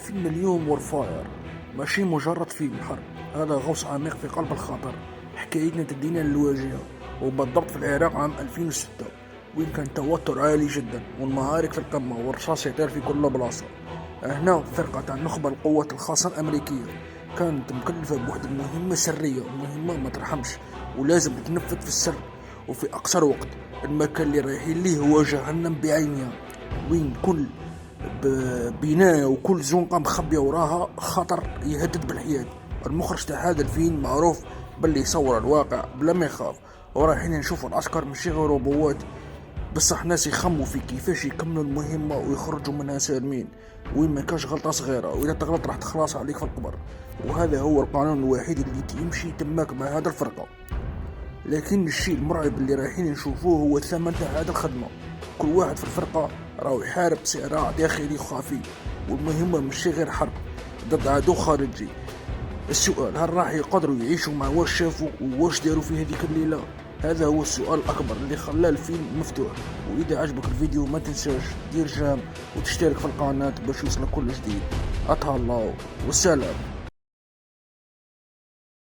فيلم اليوم وورفاير ماشي مجرد فيلم حرب، هذا غوص عميق في قلب الخطر. حكايتنا تدينا للواجهة وبالضبط في العراق عام 2006، وين كان التوتر عالي جدا والمعارك في القمة والرصاص يطير في كل بلاصة. هنا فرقة تاع نخبة القوات الخاصة الأمريكية كانت مكلفة بواحد المهمة سرية، مهمة ما ترحمش ولازم تتنفذ في السر وفي أقصر وقت. المكان اللي رايحين ليه هو جهنم بعينها، وين كل بناية وكل زنقة مخبية وراها خطر يهدد بالحياة. المخرج تاع هذا الفيلم معروف باللي يصور الواقع بلا ما يخاف، ورايحين نشوفوا العسكر ماشي غير روبوات، بصح ناس يخموا في كيفاش يكملوا المهمة ويخرجوا منها سالمين، وين ما كاش غلطة صغيرة وإذا تغلط راح تخلص عليك في القبر. وهذا هو القانون الوحيد اللي تمشي تماك مع هذا الفرقة. لكن الشيء المرعب اللي رايحين نشوفوه هو الثمن تاع هذه الخدمة. كل واحد في الفرقة راهو يحارب صراع داخلي خفي، والمهمة ماشي غير حرب ضد عدو خارجي. السؤال، هل راح يقدروا يعيشوا مع واش شافوا وواش داروا في هذيك الليلة؟ هذا هو السؤال الأكبر اللي خلى الفيلم مفتوح. وإذا عجبك الفيديو ما تنساش دير جام وتشترك في القناة باش يوصلك كل جديد. أطهى الله والسلام.